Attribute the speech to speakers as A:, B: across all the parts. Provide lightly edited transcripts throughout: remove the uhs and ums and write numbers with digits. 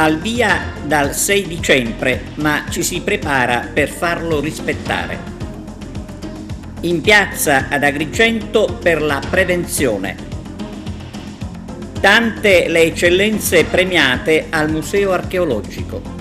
A: al via dal 6 dicembre, ma ci si prepara per farlo rispettare. In piazza ad Agrigento per la prevenzione. Tante le eccellenze premiate al Museo Archeologico.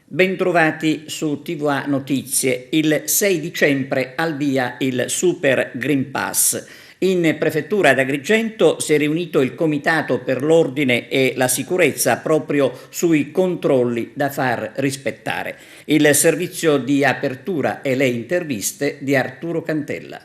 A: Bentrovati su TVA Notizie. Il 6 dicembre al via il Super Green Pass. In prefettura ad Agrigento si è riunito il Comitato per l'Ordine e la Sicurezza proprio sui controlli da far rispettare. Il servizio di apertura e le interviste di Arturo Cantella.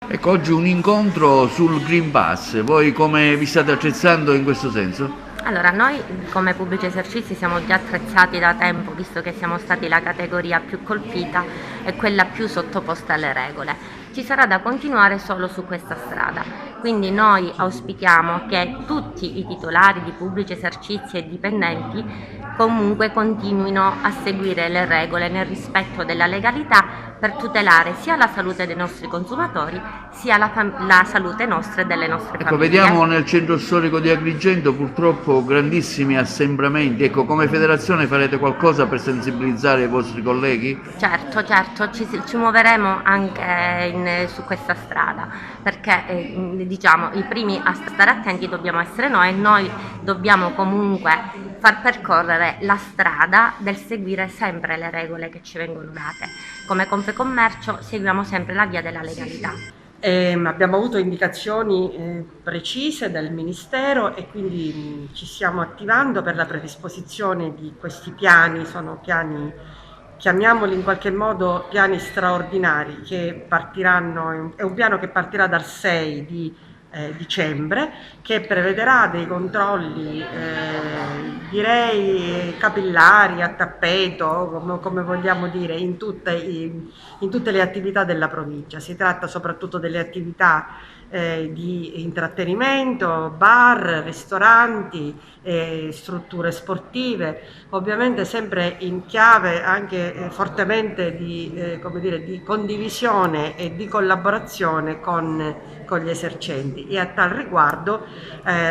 B: Ecco, oggi un incontro sul Green Pass. Voi come vi state attrezzando in questo senso?
C: Allora, noi come pubblici esercizi siamo già attrezzati da tempo, visto che siamo stati la categoria più colpita e quella più sottoposta alle regole. Ci sarà da continuare solo su questa strada, quindi noi auspichiamo che tutti i titolari di pubblici esercizi e dipendenti comunque continuino a seguire le regole nel rispetto della legalità per tutelare sia la salute dei nostri consumatori sia la salute nostra e delle nostre famiglie.
B: Vediamo nel centro storico di Agrigento purtroppo grandissimi assembramenti. Ecco, come federazione farete qualcosa per sensibilizzare i vostri colleghi?
C: Certo, ci muoveremo anche su questa strada, perché diciamo i primi a stare attenti dobbiamo essere noi, e noi dobbiamo comunque far percorrere la strada del seguire sempre le regole che ci vengono date. Come Confecommercio seguiamo sempre la via della legalità.
D: Abbiamo avuto indicazioni precise dal Ministero e quindi ci stiamo attivando per la predisposizione di questi piani. Sono piani, chiamiamoli in qualche modo piani straordinari, che partiranno. È un piano che partirà dal 6 di dicembre, che prevederà dei controlli direi capillari, a tappeto, come vogliamo dire, in tutte le attività della provincia. Si tratta soprattutto delle attività di intrattenimento, bar, ristoranti, strutture sportive, ovviamente sempre in chiave anche fortemente di condivisione e di collaborazione con gli esercenti. E a tal riguardo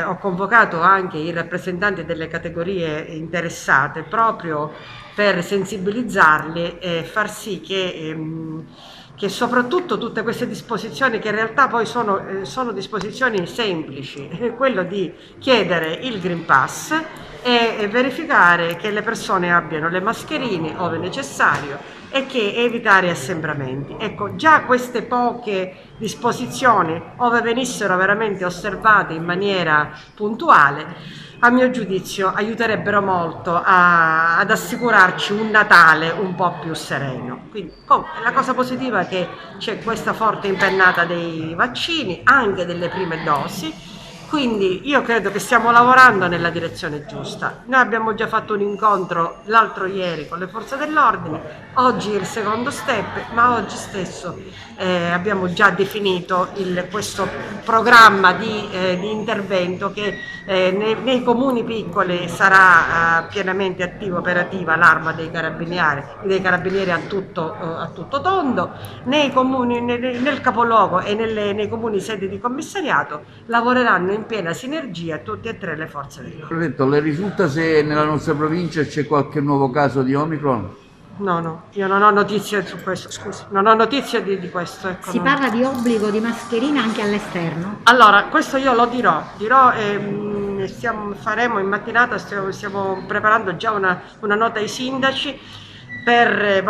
D: ho convocato anche i rappresentanti delle categorie interessate proprio per sensibilizzarli e far sì che soprattutto tutte queste disposizioni, che in realtà poi sono disposizioni semplici, quello di chiedere il Green Pass e verificare che le persone abbiano le mascherine ove necessario e che evitare assembramenti. Ecco, già queste poche disposizioni, ove venissero veramente osservate in maniera puntuale, a mio giudizio aiuterebbero molto ad assicurarci un Natale un po' più sereno. Quindi, la cosa positiva è che c'è questa forte impennata dei vaccini, anche delle prime dosi, quindi io credo che stiamo lavorando nella direzione giusta. Noi abbiamo già fatto un incontro l'altro ieri con le forze dell'ordine, oggi il secondo step, ma oggi stesso abbiamo già definito questo programma di intervento che nei comuni piccoli sarà pienamente operativa l'arma dei carabinieri a tutto tondo, nei comuni, nel capoluogo e nei comuni sedi di commissariato lavoreranno in piena sinergia tutte e tre le forze dell'ordine.
B: Le risulta se nella nostra provincia c'è qualche nuovo caso di Omicron?
D: No, io non ho notizie su questo, scusi, non ho notizie di questo. Ecco,
E: si parla di obbligo di mascherina anche all'esterno?
D: Allora, questo io lo dirò faremo in mattinata, stiamo preparando già una nota ai sindaci per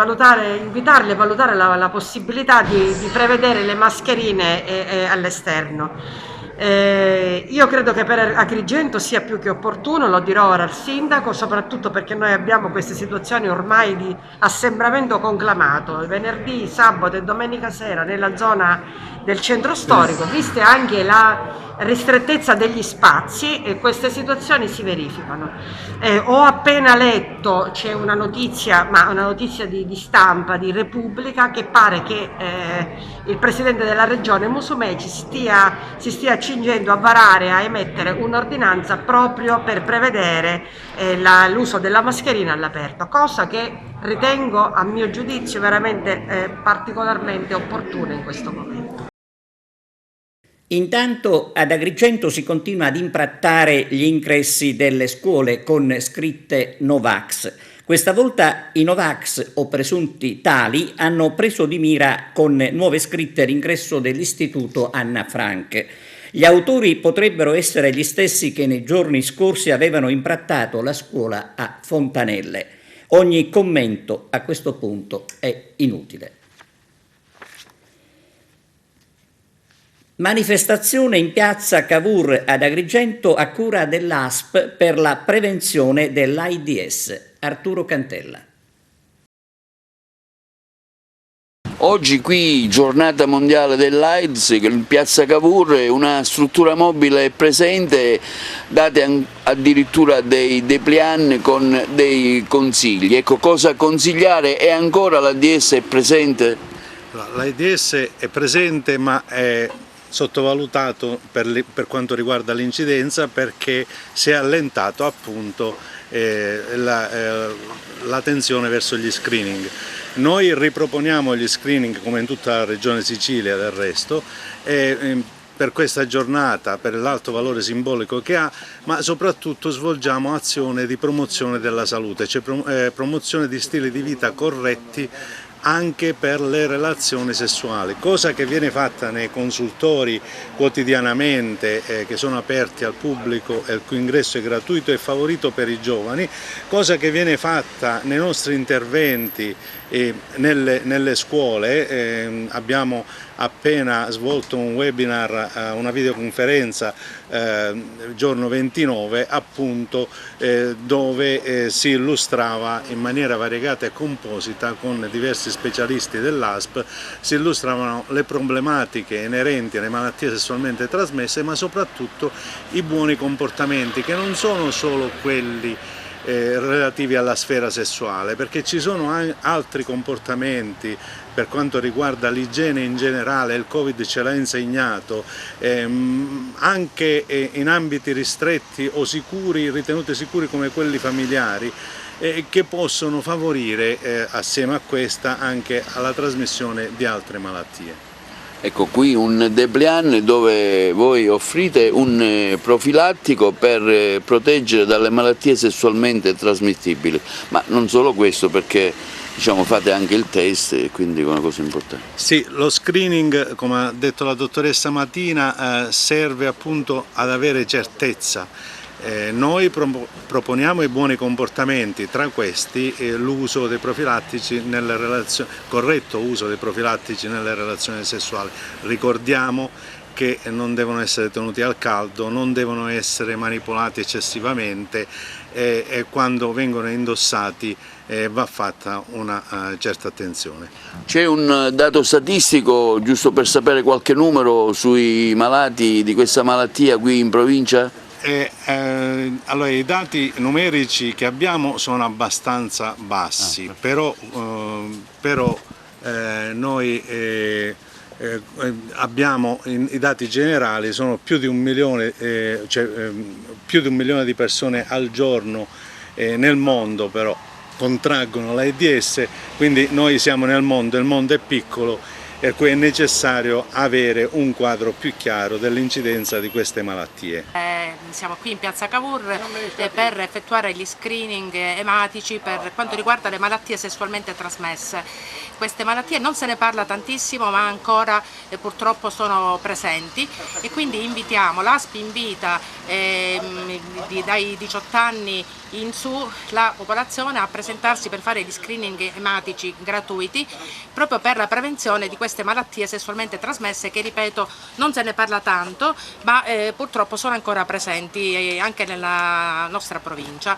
D: invitarli a valutare la possibilità di prevedere le mascherine all'esterno. Io credo che per Agrigento sia più che opportuno, lo dirò ora al sindaco, soprattutto perché noi abbiamo queste situazioni ormai di assembramento conclamato, venerdì, sabato e domenica sera nella zona del centro storico, viste anche la ristrettezza degli spazi, e queste situazioni si verificano. Ho appena letto, c'è una notizia di stampa di Repubblica, che pare che il presidente della regione Musumeci si stia accingendo a varare, a emettere un'ordinanza proprio per prevedere l'uso della mascherina all'aperto, cosa che ritengo, a mio giudizio, veramente particolarmente opportuna in questo momento.
A: Intanto ad Agrigento si continua ad imprattare gli ingressi delle scuole con scritte Novax. Questa volta i Novax, o presunti tali, hanno preso di mira con nuove scritte l'ingresso dell'Istituto Anna Frank. Gli autori potrebbero essere gli stessi che nei giorni scorsi avevano imprattato la scuola a Fontanelle. Ogni commento a questo punto è inutile. Manifestazione in piazza Cavour ad Agrigento a cura dell'ASP per la prevenzione dell'AIDS. Arturo Cantella.
B: Oggi qui, giornata mondiale dell'AIDS, in piazza Cavour una struttura mobile è presente, date addirittura dei dépliant con dei consigli. Ecco, cosa consigliare? E ancora l'AIDS è presente?
F: L'AIDS è presente, ma è sottovalutato per quanto riguarda l'incidenza, perché si è allentato appunto la tensione verso gli screening. Noi riproponiamo gli screening come in tutta la regione Sicilia del resto, per questa giornata, per l'alto valore simbolico che ha, ma soprattutto svolgiamo azione di promozione della salute, cioè promozione di stili di vita corretti anche per le relazioni sessuali, cosa che viene fatta nei consultori quotidianamente che sono aperti al pubblico e il cui ingresso è gratuito e favorito per i giovani, cosa che viene fatta nei nostri interventi nelle scuole. Abbiamo appena svolto un webinar, una videoconferenza giorno 29 appunto, dove si illustrava in maniera variegata e composita con diversi specialisti dell'ASP, si illustravano le problematiche inerenti alle malattie sessualmente trasmesse, ma soprattutto i buoni comportamenti, che non sono solo quelli relativi alla sfera sessuale, perché ci sono altri comportamenti per quanto riguarda l'igiene in generale. Il Covid ce l'ha insegnato, anche in ambiti ristretti o sicuri, ritenuti sicuri come quelli familiari, che possono favorire assieme a questa anche alla trasmissione di altre malattie.
B: Ecco, qui un dépliant dove voi offrite un profilattico per proteggere dalle malattie sessualmente trasmittibili, ma non solo questo, perché diciamo fate anche il test, e quindi è una cosa importante.
F: Sì, lo screening, come ha detto la dottoressa Matina, serve appunto ad avere certezza. Noi proponiamo i buoni comportamenti, tra questi l'uso dei profilattici nelle relazioni, corretto uso dei profilattici nelle relazioni sessuali. Ricordiamo che non devono essere tenuti al caldo, non devono essere manipolati eccessivamente e quando vengono indossati va fatta una certa attenzione.
B: C'è un dato statistico, giusto per sapere qualche numero, sui malati di questa malattia qui in provincia?
F: Allora, i dati numerici che abbiamo sono abbastanza bassi, però noi abbiamo i dati generali, sono più di 1 milione, più di 1 milione di persone al giorno nel mondo però contraggono l'AIDS, quindi noi siamo nel mondo, il mondo è piccolo, per cui è necessario avere un quadro più chiaro dell'incidenza di queste malattie.
G: Siamo qui in piazza Cavour per effettuare gli screening ematici per quanto riguarda le malattie sessualmente trasmesse. Queste malattie non se ne parla tantissimo, ma ancora purtroppo sono presenti, e quindi invitiamo, l'ASP invita dai 18 anni in su la popolazione a presentarsi per fare gli screening ematici gratuiti proprio per la prevenzione di queste malattie sessualmente trasmesse che, ripeto, non se ne parla tanto, ma purtroppo sono ancora presenti anche nella nostra provincia.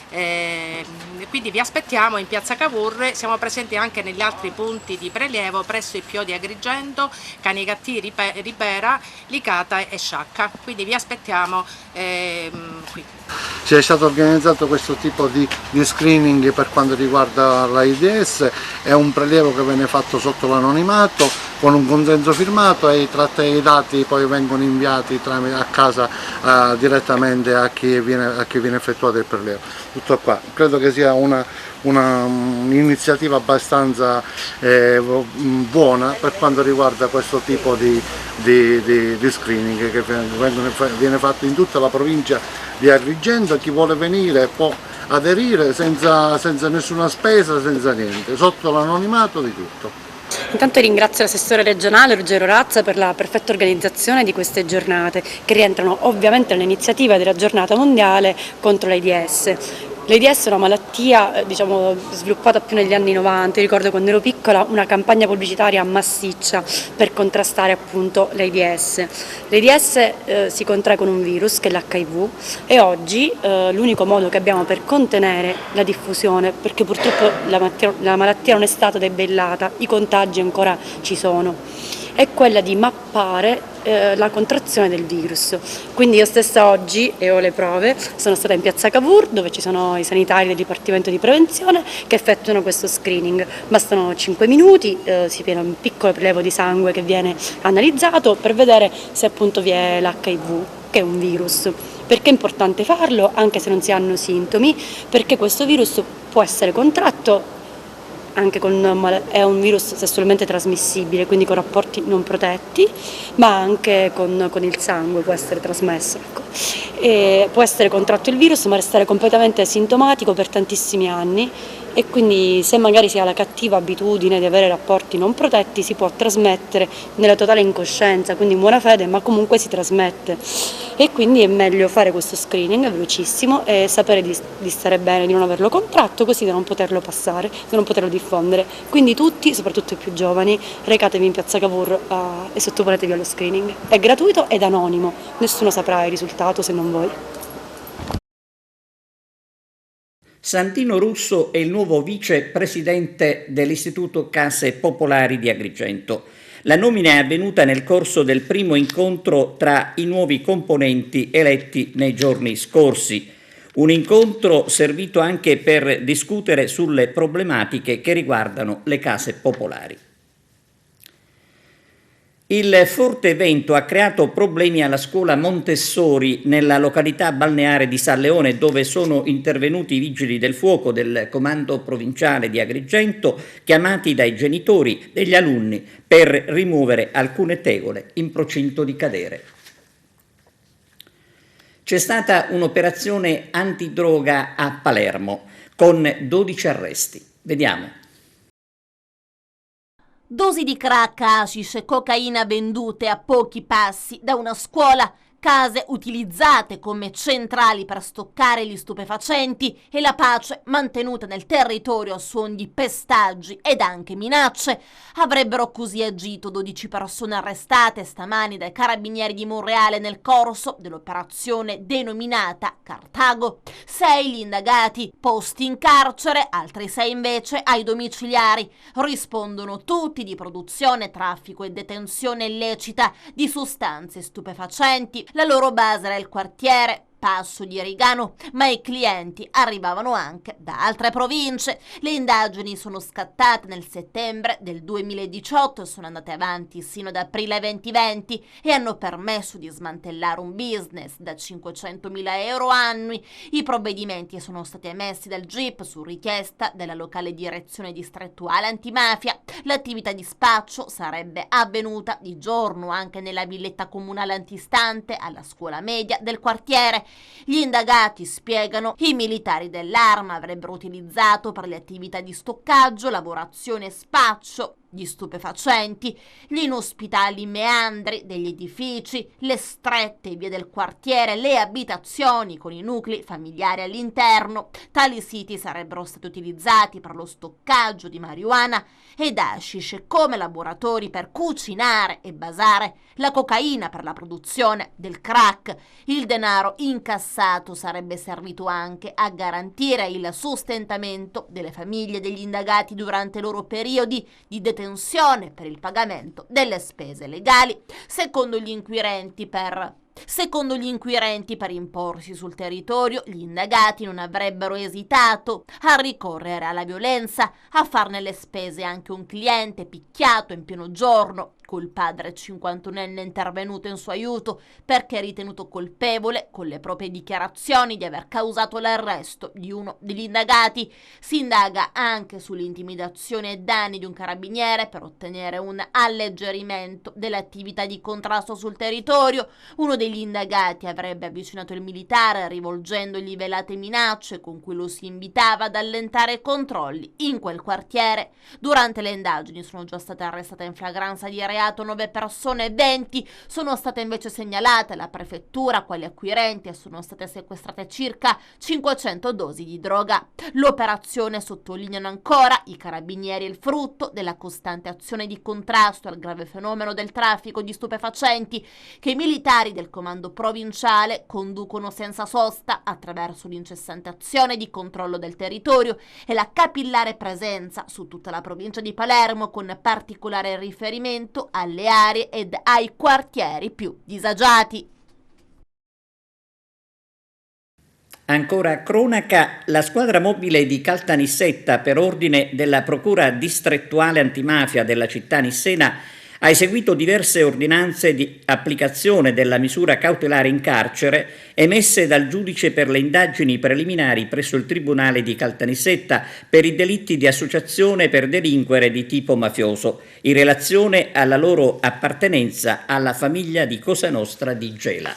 G: Quindi vi aspettiamo in piazza Cavour, siamo presenti anche negli altri punti di prelievo presso i PO di Agrigento, Canicattì, Ribera, Licata e Sciacca, quindi vi aspettiamo qui.
H: ci è stato organizzato questo tipo di screening per quanto riguarda l'AIDS, è un prelievo che viene fatto sotto l'anonimato con un consenso firmato e i dati poi vengono inviati a casa direttamente a chi viene effettuato il prelievo. Tutto qua, credo che sia un'iniziativa abbastanza buona per quanto riguarda questo tipo di screening che viene fatto in tutta la provincia di Agrigento. Chi vuole venire può aderire senza nessuna spesa, senza niente, sotto l'anonimato di tutto.
I: Intanto ringrazio l'assessore regionale Ruggero Razza per la perfetta organizzazione di queste giornate, che rientrano ovviamente nell'iniziativa della giornata mondiale contro l'AIDS. L'AIDS è una malattia sviluppata più negli anni 90, ricordo quando ero piccola una campagna pubblicitaria massiccia per contrastare appunto l'AIDS. L'AIDS si contrae con un virus che è l'HIV e oggi l'unico modo che abbiamo per contenere la diffusione, perché purtroppo la malattia non è stata debellata, i contagi ancora ci sono, è quella di mappare la contrazione del virus. Quindi io stessa oggi, e ho le prove, sono stata in piazza Cavour dove ci sono i sanitari del Dipartimento di Prevenzione che effettuano questo screening. Bastano 5 minuti, si viene un piccolo prelevo di sangue che viene analizzato per vedere se appunto vi è l'HIV, che è un virus. Perché è importante farlo anche se non si hanno sintomi? Perché questo virus può essere contratto anche è un virus sessualmente trasmissibile, quindi con rapporti non protetti, ma anche con il sangue può essere trasmesso. Ecco. E può essere contratto il virus ma restare completamente asintomatico per tantissimi anni e quindi se magari si ha la cattiva abitudine di avere rapporti non protetti si può trasmettere nella totale incoscienza, quindi in buona fede, ma comunque si trasmette. E quindi è meglio fare questo screening, è velocissimo, e sapere di stare bene, di non averlo contratto, così da non poterlo passare, da non poterlo diffondere. Quindi tutti, soprattutto i più giovani, recatevi in piazza Cavour e sottoponetevi allo screening. È gratuito ed anonimo, nessuno saprà il risultato se non voi.
A: Santino Russo è il nuovo vicepresidente dell'Istituto Case Popolari di Agrigento. La nomina è avvenuta nel corso del primo incontro tra i nuovi componenti eletti nei giorni scorsi. Un incontro servito anche per discutere sulle problematiche che riguardano le case popolari. Il forte vento ha creato problemi alla scuola Montessori nella località balneare di San Leone, dove sono intervenuti i vigili del fuoco del comando provinciale di Agrigento, chiamati dai genitori degli alunni per rimuovere alcune tegole in procinto di cadere. C'è stata un'operazione antidroga a Palermo con 12 arresti. Vediamo.
J: Dosi di crack, hashish e cocaina vendute a pochi passi da una scuola, case utilizzate come centrali per stoccare gli stupefacenti e la pace mantenuta nel territorio a suon di pestaggi ed anche minacce. Avrebbero così agito 12 persone arrestate stamani dai carabinieri di Monreale nel corso dell'operazione denominata Cartago. 6 gli indagati, posti in carcere, altri 6 invece ai domiciliari. Rispondono tutti di produzione, traffico e detenzione illecita di sostanze stupefacenti. La loro base era il quartiere Passo di Rigano, ma i clienti arrivavano anche da altre province. Le indagini sono scattate nel settembre del 2018 e sono andate avanti sino ad aprile 2020 e hanno permesso di smantellare un business da 500.000 euro annui. I provvedimenti sono stati emessi dal GIP su richiesta della locale direzione distrettuale antimafia. L'attività di spaccio sarebbe avvenuta di giorno anche nella villetta comunale antistante alla scuola media del quartiere. Gli indagati spiegano i militari dell'arma avrebbero utilizzato per le attività di stoccaggio, lavorazione e spaccio gli stupefacenti, gli inospitali meandri degli edifici, le strette vie del quartiere, le abitazioni con i nuclei familiari all'interno. Tali siti sarebbero stati utilizzati per lo stoccaggio di marijuana ed hashish come laboratori per cucinare e basare la cocaina per la produzione del crack. Il denaro incassato sarebbe servito anche a garantire il sostentamento delle famiglie degli indagati durante i loro periodi di detenzione per il pagamento delle spese legali. Secondo gli inquirenti, per Secondo gli inquirenti, per imporsi sul territorio, gli indagati non avrebbero esitato a ricorrere alla violenza, a farne le spese anche un cliente picchiato in pieno giorno, col padre 51enne intervenuto in suo aiuto perché ritenuto colpevole, con le proprie dichiarazioni, di aver causato l'arresto di uno degli indagati. Si indaga anche sull'intimidazione e danni di un carabiniere per ottenere un alleggerimento delle attività di contrasto sul territorio. Uno degli indagati avrebbe avvicinato il militare rivolgendogli velate minacce con cui lo si invitava ad allentare i controlli in quel quartiere. Durante le indagini sono già state arrestate in flagranza di reato 9 persone, 20 sono state invece segnalate alla prefettura quali acquirenti e sono state sequestrate circa 500 dosi di droga. L'operazione, sottolineano ancora i carabinieri, è il frutto della costante azione di contrasto al grave fenomeno del traffico di stupefacenti che i militari del comando provinciale conducono senza sosta attraverso l'incessante azione di controllo del territorio e la capillare presenza su tutta la provincia di Palermo, con particolare riferimento alle aree ed ai quartieri più disagiati.
A: Ancora cronaca, la squadra mobile di Caltanissetta, per ordine della Procura distrettuale antimafia della città nissena, ha eseguito diverse ordinanze di applicazione della misura cautelare in carcere emesse dal giudice per le indagini preliminari presso il Tribunale di Caltanissetta per i delitti di associazione per delinquere di tipo mafioso, in relazione alla loro appartenenza alla famiglia di Cosa Nostra di Gela.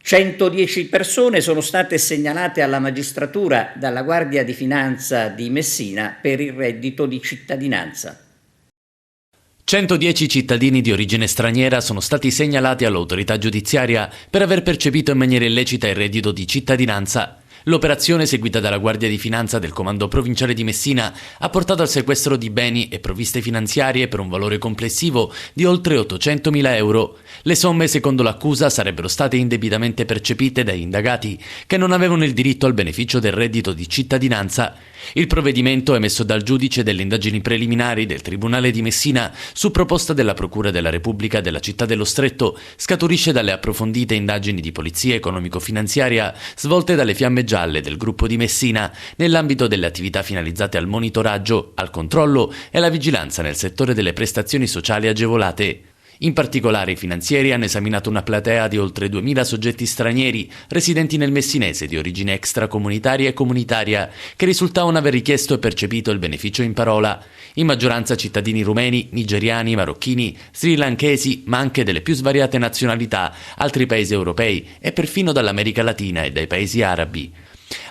A: 110 persone sono state segnalate alla magistratura dalla Guardia di Finanza di Messina per il reddito di cittadinanza.
K: 110 cittadini di origine straniera sono stati segnalati all'autorità giudiziaria per aver percepito in maniera illecita il reddito di cittadinanza. L'operazione, seguita dalla Guardia di Finanza del Comando Provinciale di Messina, ha portato al sequestro di beni e provviste finanziarie per un valore complessivo di oltre 800.000 euro. Le somme, secondo l'accusa, sarebbero state indebitamente percepite dai indagati, che non avevano il diritto al beneficio del reddito di cittadinanza. Il provvedimento, emesso dal giudice delle indagini preliminari del Tribunale di Messina su proposta della Procura della Repubblica della Città dello Stretto, scaturisce dalle approfondite indagini di polizia economico-finanziaria svolte dalle Fiamme Gialle del gruppo di Messina nell'ambito delle attività finalizzate al monitoraggio, al controllo e alla vigilanza nel settore delle prestazioni sociali agevolate. In particolare i finanzieri hanno esaminato una platea di oltre 2.000 soggetti stranieri residenti nel messinese di origine extracomunitaria e comunitaria che risultavano aver richiesto e percepito il beneficio in parola, in maggioranza cittadini rumeni, nigeriani, marocchini, srilanchesi, ma anche delle più svariate nazionalità, altri paesi europei e perfino dall'America Latina e dai paesi arabi.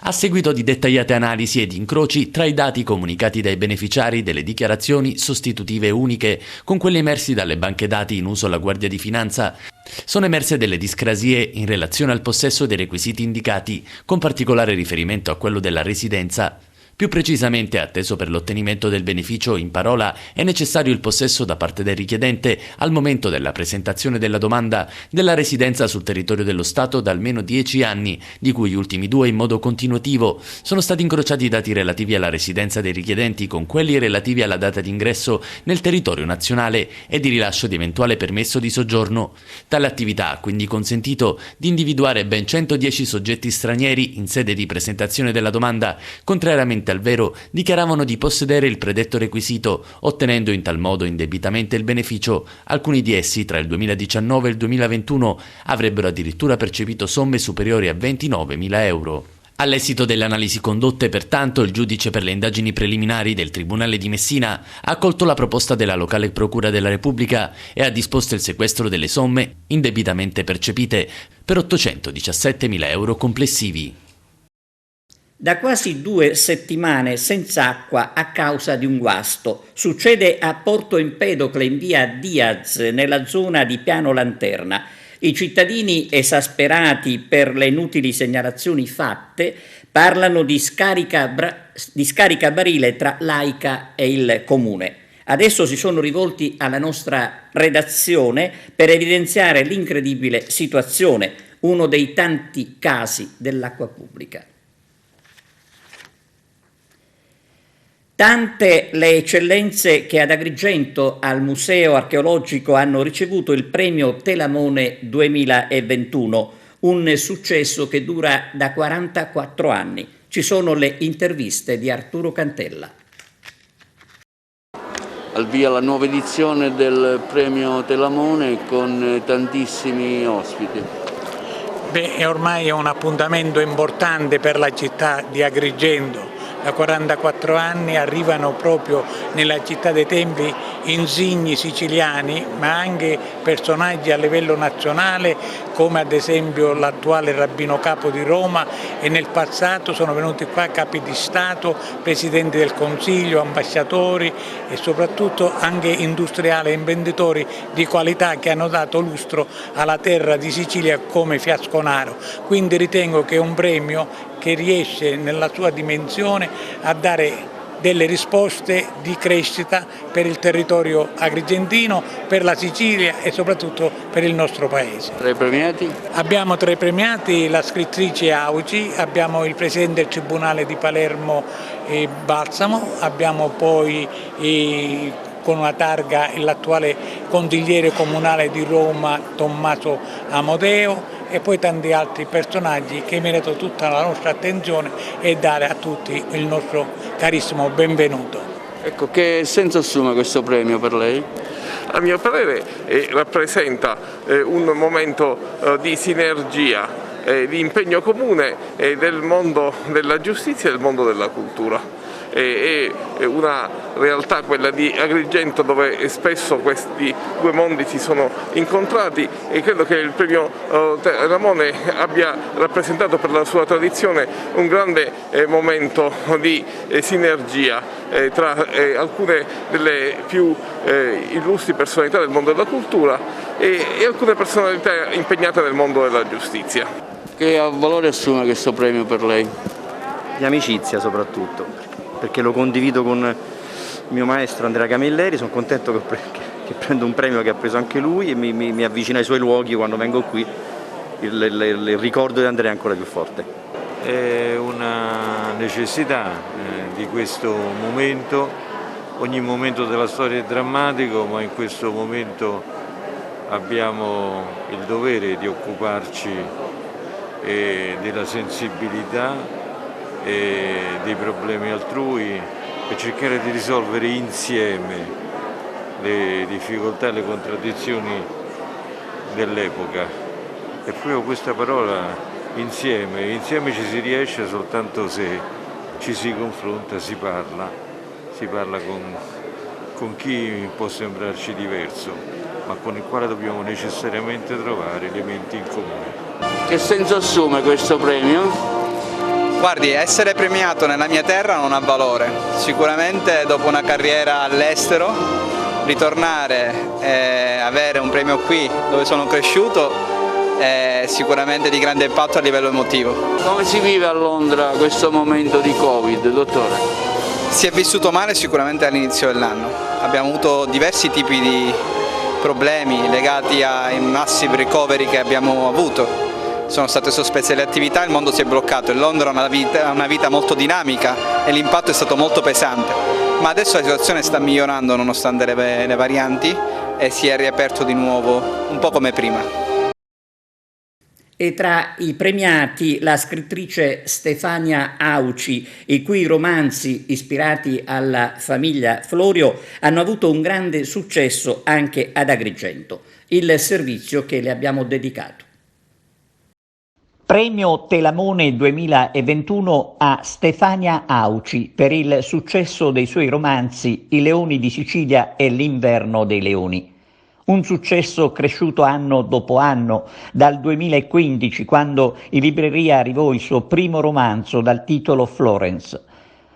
K: A seguito di dettagliate analisi ed incroci tra i dati comunicati dai beneficiari delle dichiarazioni sostitutive uniche con quelli emersi dalle banche dati in uso alla Guardia di Finanza, sono emerse delle discrasie in relazione al possesso dei requisiti indicati, con particolare riferimento a quello della residenza. Più precisamente, atteso per l'ottenimento del beneficio in parola, è necessario il possesso da parte del richiedente, al momento della presentazione della domanda, della residenza sul territorio dello Stato da almeno 10 anni, di cui gli ultimi 2 in modo continuativo. Sono stati incrociati i dati relativi alla residenza dei richiedenti con quelli relativi alla data di ingresso nel territorio nazionale e di rilascio di eventuale permesso di soggiorno. Tale attività ha quindi consentito di individuare ben 110 soggetti stranieri in sede di presentazione della domanda, contrariamente al vero, dichiaravano di possedere il predetto requisito, ottenendo in tal modo indebitamente il beneficio. Alcuni di essi, tra il 2019 e il 2021, avrebbero addirittura percepito somme superiori a 29.000 euro. All'esito delle analisi condotte, pertanto, il giudice per le indagini preliminari del Tribunale di Messina ha accolto la proposta della locale Procura della Repubblica e ha disposto il sequestro delle somme indebitamente percepite per 817.000 euro complessivi.
A: Da quasi 2 settimane senza acqua a causa di un guasto. Succede a Porto Empedocle in via Diaz, nella zona di Piano Lanterna. I cittadini, esasperati per le inutili segnalazioni fatte, parlano di scaricabarile tra l'AICA e il comune. Adesso si sono rivolti alla nostra redazione per evidenziare l'incredibile situazione, uno dei tanti casi dell'acqua pubblica. Tante le eccellenze che ad Agrigento al Museo Archeologico hanno ricevuto il premio Telamone 2021, un successo che dura da 44 anni. Ci sono le interviste di Arturo Cantella.
B: Al via la nuova edizione del premio Telamone con tantissimi ospiti.
L: Ormai è un appuntamento importante per la città di Agrigento. Da 44 anni arrivano proprio nella città dei templi insigni siciliani, ma anche personaggi a livello nazionale come ad esempio l'attuale rabbino capo di Roma, e nel passato sono venuti qua capi di Stato, presidenti del Consiglio, ambasciatori e soprattutto anche industriali e imprenditori di qualità che hanno dato lustro alla terra di Sicilia come Fiasconaro. Quindi ritengo che è un premio che riesce nella sua dimensione a dare delle risposte di crescita per il territorio agrigentino, per la Sicilia e soprattutto per il nostro paese.
B: 3 premiati?
L: Abbiamo 3 premiati, la scrittrice Auci, abbiamo il presidente del Tribunale di Palermo Balsamo, abbiamo poi con una targa l'attuale consigliere comunale di Roma Tommaso Amodeo, e poi tanti altri personaggi che meritano tutta la nostra attenzione e dare a tutti il nostro carissimo benvenuto.
B: Ecco, che senso assume questo premio per lei?
M: A mio parere rappresenta un momento di sinergia, di impegno comune del mondo della giustizia e del mondo della cultura. È una realtà, quella di Agrigento, dove spesso questi due mondi si sono incontrati, e credo che il premio Telamone abbia rappresentato per la sua tradizione un grande momento di sinergia tra alcune delle più illustri personalità del mondo della cultura e alcune personalità impegnate nel mondo della giustizia.
B: Che valore assume questo premio per lei?
N: Di amicizia soprattutto, perché lo condivido con il mio maestro Andrea Camilleri. Sono contento che prendo un premio che ha preso anche lui e mi avvicina ai suoi luoghi. Quando vengo qui il ricordo di Andrea è ancora più forte.
O: È una necessità di questo momento. Ogni momento della storia è drammatico, ma in questo momento abbiamo il dovere di occuparci della sensibilità e dei problemi altrui e cercare di risolvere insieme le difficoltà e le contraddizioni dell'epoca. E proprio questa parola insieme ci si riesce soltanto se ci si confronta, si parla con chi può sembrarci diverso, ma con il quale dobbiamo necessariamente trovare elementi in comune.
B: Che senso assume questo premio?
P: Guardi, essere premiato nella mia terra non ha valore. Sicuramente dopo una carriera all'estero, ritornare e avere un premio qui dove sono cresciuto è sicuramente di grande impatto a livello emotivo.
B: Come si vive a Londra questo momento di Covid, dottore?
P: Si è vissuto male sicuramente all'inizio dell'anno. Abbiamo avuto diversi tipi di problemi legati ai massive recovery che abbiamo avuto. Sono state sospese le attività, il mondo si è bloccato e Londra ha una vita molto dinamica e l'impatto è stato molto pesante, ma adesso la situazione sta migliorando nonostante le varianti e si è riaperto di nuovo un po' come prima.
A: E tra i premiati la scrittrice Stefania Auci, i cui romanzi ispirati alla famiglia Florio hanno avuto un grande successo anche ad Agrigento, il servizio che le abbiamo dedicato. Premio Telamone 2021 a Stefania Auci per il successo dei suoi romanzi I leoni di Sicilia e L'inverno dei leoni. Un successo cresciuto anno dopo anno, dal 2015, quando in libreria arrivò il suo primo romanzo dal titolo Florence.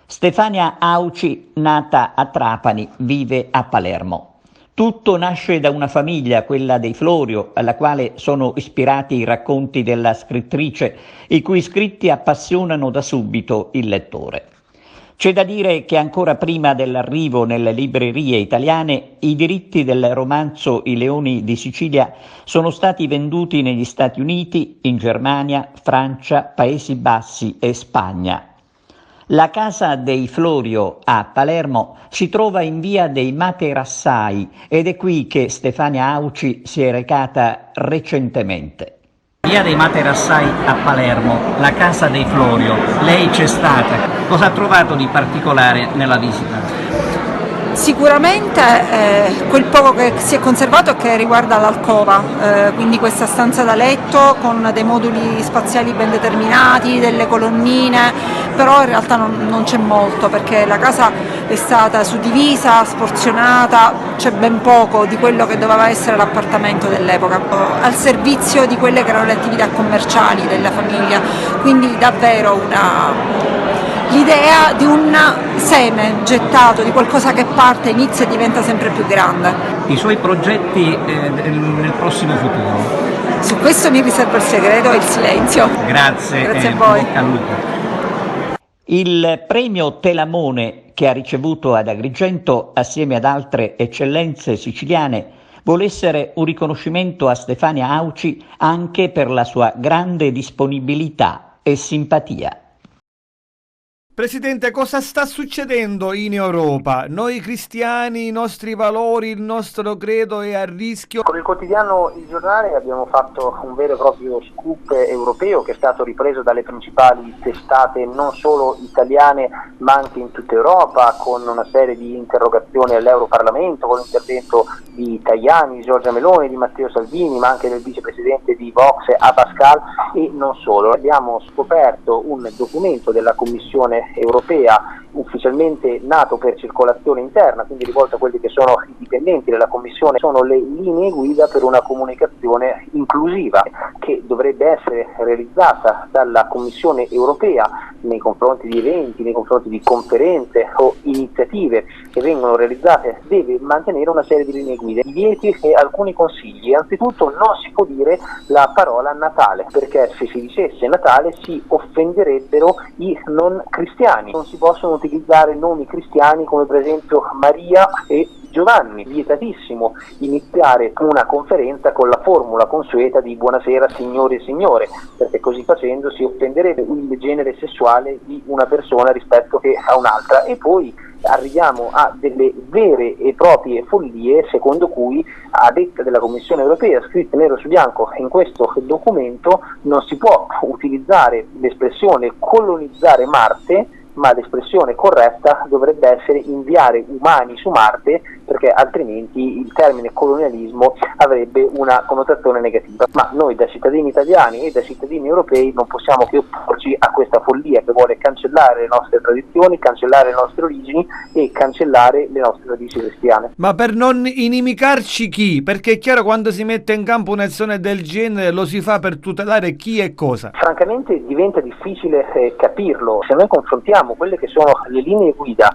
A: Stefania Auci, nata a Trapani, vive a Palermo. Tutto nasce da una famiglia, quella dei Florio, alla quale sono ispirati i racconti della scrittrice, i cui scritti appassionano da subito il lettore. C'è da dire che ancora prima dell'arrivo nelle librerie italiane, i diritti del romanzo I leoni di Sicilia sono stati venduti negli Stati Uniti, in Germania, Francia, Paesi Bassi e Spagna. La casa dei Florio a Palermo si trova in via dei Materassai ed è qui che Stefania Auci si è recata recentemente. Via dei Materassai a Palermo, la casa dei Florio, lei c'è stata, cosa ha trovato di particolare nella visita?
Q: Sicuramente quel poco che si è conservato è che riguarda l'alcova, quindi questa stanza da letto con dei moduli spaziali ben determinati, delle colonnine, però in realtà non c'è molto perché la casa è stata suddivisa, sporzionata, c'è ben poco di quello che doveva essere l'appartamento dell'epoca, al servizio di quelle che erano le attività commerciali della famiglia, quindi davvero l'idea di un seme gettato, di qualcosa che parte, inizia e diventa sempre più grande.
A: I suoi progetti nel prossimo futuro?
Q: Su questo mi riservo il segreto e il silenzio.
A: Grazie
Q: a voi.
A: Bocca al lupo. Il premio Telamone che ha ricevuto ad Agrigento, assieme ad altre eccellenze siciliane, vuole essere un riconoscimento a Stefania Auci anche per la sua grande disponibilità e simpatia.
R: Presidente, cosa sta succedendo in Europa? Noi cristiani, i nostri valori, il nostro credo è a rischio.
S: Con il quotidiano Il Giornale abbiamo fatto un vero e proprio scoop europeo che è stato ripreso dalle principali testate non solo italiane ma anche in tutta Europa, con una serie di interrogazioni all'Europarlamento, con l'intervento di Tajani, di Giorgia Meloni, di Matteo Salvini, ma anche del vicepresidente di Vox Abascal e non solo. Abbiamo scoperto un documento della Commissione europea ufficialmente nato per circolazione interna, quindi rivolto a quelli che sono i dipendenti della Commissione, sono le linee guida per una comunicazione inclusiva che dovrebbe essere realizzata dalla Commissione europea nei confronti di eventi, nei confronti di conferenze o iniziative che vengono realizzate, deve mantenere una serie di linee guida, divieti e alcuni consigli. Anzitutto non si può dire la parola Natale, perché se si dicesse Natale si offenderebbero i non cristiani, non si possono utilizzare nomi cristiani come per esempio Maria e Giovanni, vietatissimo iniziare una conferenza con la formula consueta di buonasera signori e signore, perché così facendo si offenderebbe il genere sessuale di una persona rispetto che a un'altra. E poi arriviamo a delle vere e proprie follie secondo cui, a detta della Commissione europea, scritte nero su bianco in questo documento, non si può utilizzare l'espressione colonizzare Marte, ma l'espressione corretta dovrebbe essere inviare umani su Marte, perché altrimenti il termine colonialismo avrebbe una connotazione negativa. Ma noi da cittadini italiani e da cittadini europei non possiamo che opporci a questa follia che vuole cancellare le nostre tradizioni, cancellare le nostre origini e cancellare le nostre radici cristiane.
R: Ma per non inimicarci chi? Perché è chiaro, quando si mette in campo un'azione del genere lo si fa per tutelare chi e cosa.
S: Francamente diventa difficile capirlo. Se noi confrontiamo quelle che sono le linee guida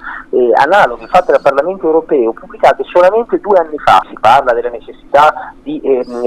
S: analoghe fatte dal Parlamento europeo, pubblicate solamente 2 anni fa, si parla della necessità di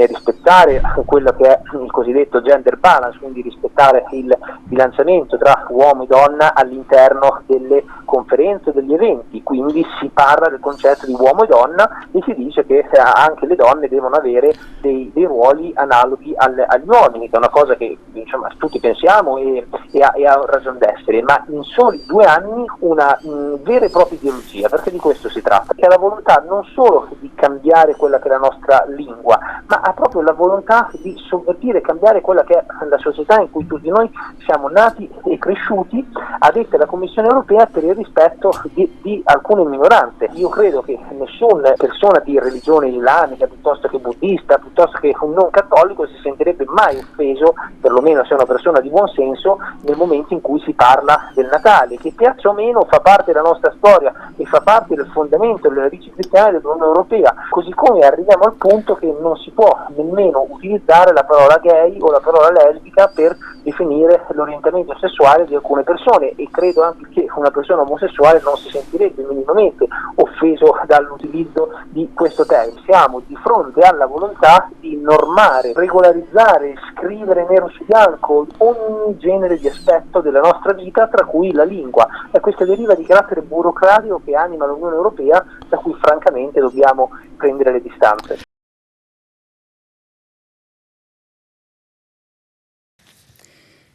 S: rispettare quello che è il cosiddetto gender balance, quindi rispettare il bilanciamento tra uomo e donna all'interno delle conferenze, degli eventi, quindi si parla del concetto di uomo e donna e si dice che anche le donne devono avere dei ruoli analoghi agli uomini, che è una cosa che insomma tutti pensiamo e ha ragion d'essere, ma in soli 2 anni una vera e propria ideologia, perché di questo si tratta, che ha la volontà non solo di cambiare quella che è la nostra lingua, ma ha proprio la volontà di sovvertire e cambiare quella che è la società in cui tutti noi siamo nati e cresciuti, a detta la Commissione europea, per il rispetto di alcune minoranze. Io credo che nessuna persona di religione islamica, piuttosto che buddista, piuttosto che un non cattolico, si sentirebbe mai offeso, perlomeno se è una persona di buon senso, nel momento in cui si parla del Natale, che piaccia o meno fa parte della nostra storia e fa parte del fondamento delle radici cristiane dell'Unione Europea, così come arriviamo al punto che non si può nemmeno utilizzare la parola gay o la parola lesbica per definire l'orientamento sessuale di alcune persone, e credo anche che una persona omosessuale non si sentirebbe minimamente offeso dall'utilizzo di questo termine. Siamo di fronte alla volontà di normare, regolarizzare, scrivere nero su bianco ogni genere di aspetto della nostra vita, tra cui la lingua, e questa deriva di carattere burocratico che anima l'Unione Europea, da cui francamente dobbiamo prendere le distanze.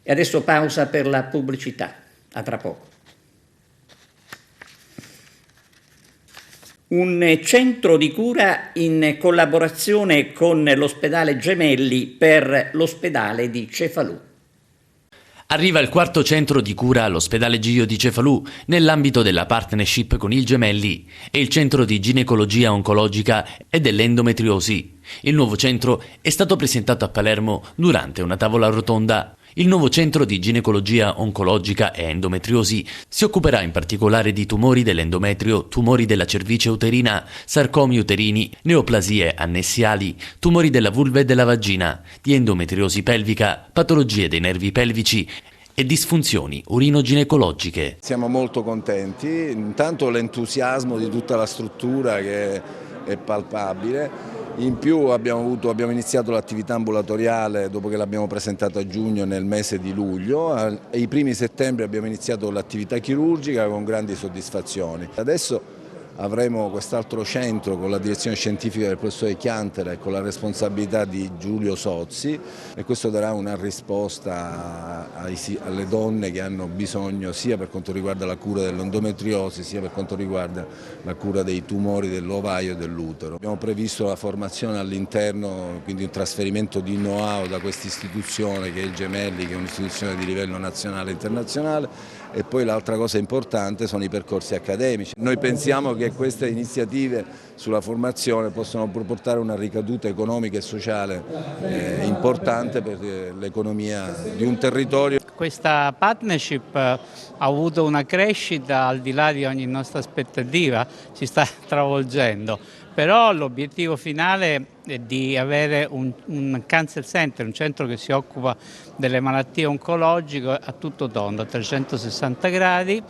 A: E adesso pausa per la pubblicità. A tra poco. Un centro di cura in collaborazione con l'ospedale Gemelli per l'ospedale di Cefalù.
K: Arriva il quarto centro di cura all'ospedale Gio di Cefalù nell'ambito della partnership con il Gemelli e il centro di ginecologia oncologica e dell'endometriosi. Il nuovo centro è stato presentato a Palermo durante una tavola rotonda. Il nuovo centro di ginecologia oncologica e endometriosi si occuperà in particolare di tumori dell'endometrio, tumori della cervice uterina, sarcomi uterini, neoplasie annessiali, tumori della vulva e della vagina, di endometriosi pelvica, patologie dei nervi pelvici e disfunzioni urinoginecologiche.
T: Siamo molto contenti, intanto l'entusiasmo di tutta la struttura che è palpabile. In più abbiamo iniziato l'attività ambulatoriale dopo che l'abbiamo presentata a giugno nel mese di luglio, ai primi settembre abbiamo iniziato l'attività chirurgica con grandi soddisfazioni. Adesso avremo quest'altro centro con la direzione scientifica del professore Chiantera e con la responsabilità di Giulio Sozzi e questo darà una risposta alle donne che hanno bisogno sia per quanto riguarda la cura dell'endometriosi sia per quanto riguarda la cura dei tumori dell'ovaio e dell'utero. Abbiamo previsto la formazione all'interno, quindi un trasferimento di know-how da questa istituzione che è il Gemelli, che è un'istituzione di livello nazionale e internazionale, e poi l'altra cosa importante sono i percorsi accademici. Noi pensiamo che queste iniziative sulla formazione possono portare una ricaduta economica e sociale importante per l'economia di un territorio.
U: Questa partnership ha avuto una crescita al di là di ogni nostra aspettativa, si sta travolgendo, però l'obiettivo finale è di avere un cancer center, un centro che si occupa delle malattie oncologiche a tutto tondo, a 360 gradi,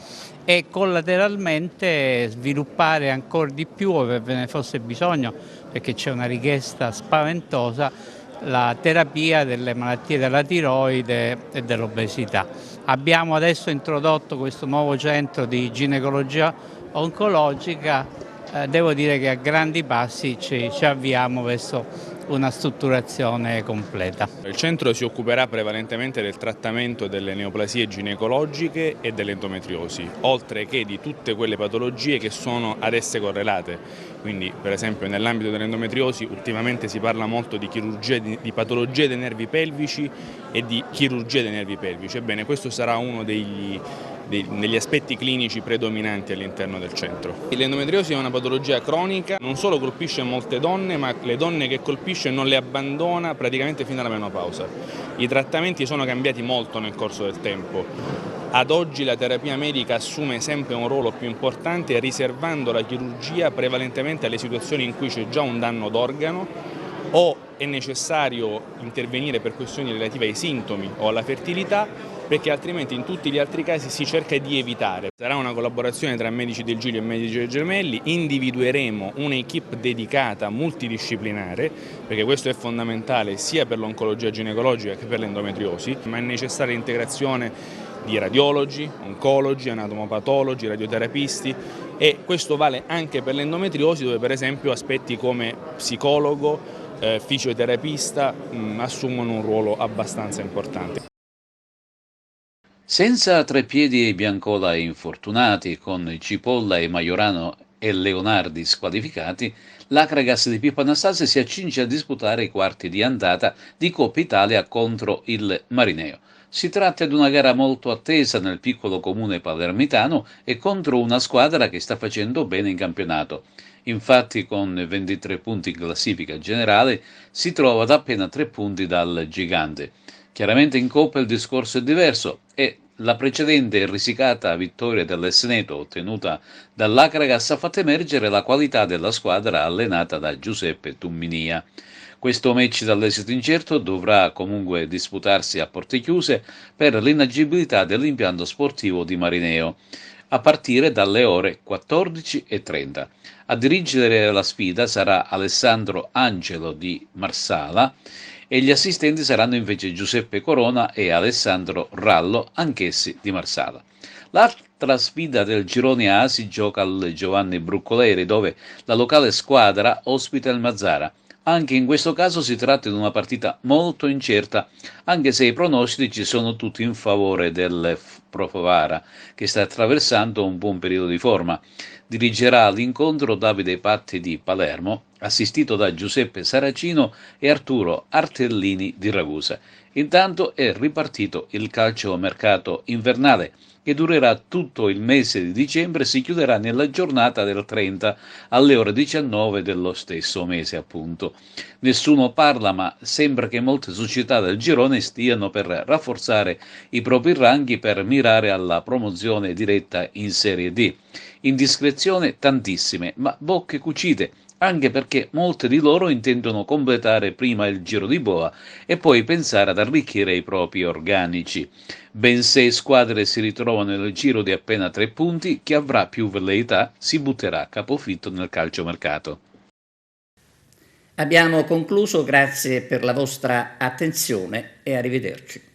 U: e collateralmente sviluppare ancora di più, ove ve ne fosse bisogno, perché c'è una richiesta spaventosa, la terapia delle malattie della tiroide e dell'obesità. Abbiamo adesso introdotto questo nuovo centro di ginecologia oncologica, devo dire che a grandi passi ci avviamo verso una strutturazione completa.
V: Il centro si occuperà prevalentemente del trattamento delle neoplasie ginecologiche e dell'endometriosi, oltre che di tutte quelle patologie che sono ad esse correlate. Quindi, per esempio, nell'ambito dell'endometriosi ultimamente si parla molto di chirurgia di patologie dei nervi pelvici e di chirurgia dei nervi pelvici. Ebbene, questo sarà uno degli aspetti clinici predominanti all'interno del centro. L'endometriosi è una patologia cronica, non solo colpisce molte donne, ma le donne che colpisce non le abbandona praticamente fino alla menopausa. I trattamenti sono cambiati molto nel corso del tempo. Ad oggi la terapia medica assume sempre un ruolo più importante, riservando la chirurgia prevalentemente alle situazioni in cui c'è già un danno d'organo o è necessario intervenire per questioni relative ai sintomi o alla fertilità, perché altrimenti in tutti gli altri casi si cerca di evitare. Sarà una collaborazione tra medici del Giglio e medici del Gemelli, individueremo un'equipe dedicata multidisciplinare, perché questo è fondamentale sia per l'oncologia ginecologica che per l'endometriosi, ma è necessaria l'integrazione di radiologi, oncologi, anatomopatologi, radioterapisti, e questo vale anche per l'endometriosi, dove per esempio aspetti come psicologo, fisioterapista assumono un ruolo abbastanza importante.
W: Senza Treppiedi e Biancola infortunati, con Cipolla e Majorano e Leonardi squalificati, l'Akragas di Pippo Anastasi si accinge a disputare i quarti di andata di Coppa Italia contro il Marineo. Si tratta di una gara molto attesa nel piccolo comune palermitano e contro una squadra che sta facendo bene in campionato. Infatti, con 23 punti in classifica generale, si trova ad appena 3 punti dal gigante. Chiaramente in Coppa il discorso è diverso e la precedente e risicata vittoria dell'Esneto ottenuta dall'Akragas ha fatto emergere la qualità della squadra allenata da Giuseppe Tumminia. Questo match dall'esito incerto dovrà comunque disputarsi a porte chiuse per l'inagibilità dell'impianto sportivo di Marineo, a partire dalle ore 14:30. A dirigere la sfida sarà Alessandro Angelo di Marsala e gli assistenti saranno invece Giuseppe Corona e Alessandro Rallo, anch'essi di Marsala. L'altra sfida del girone A si gioca al Giovanni Bruccoleri, dove la locale squadra ospita il Mazzara. Anche in questo caso si tratta di una partita molto incerta, anche se i pronostici sono tutti in favore del Profovara, che sta attraversando un buon periodo di forma. Dirigerà l'incontro Davide Patti di Palermo, assistito da Giuseppe Saracino e Arturo Artellini di Ragusa. Intanto è ripartito il calciomercato invernale, che durerà tutto il mese di dicembre e si chiuderà nella giornata del 30 alle ore 19 dello stesso mese, appunto. Nessuno parla, ma sembra che molte società del girone stiano per rafforzare i propri ranghi per mirare alla promozione diretta in Serie D. Indiscrezione tantissime, ma bocche cucite, anche perché molte di loro intendono completare prima il giro di boa e poi pensare ad arricchire i propri organici. Ben 6 squadre si ritrovano nel giro di appena 3 punti, chi avrà più velleità si butterà a capofitto nel calciomercato.
A: Abbiamo concluso, grazie per la vostra attenzione e arrivederci.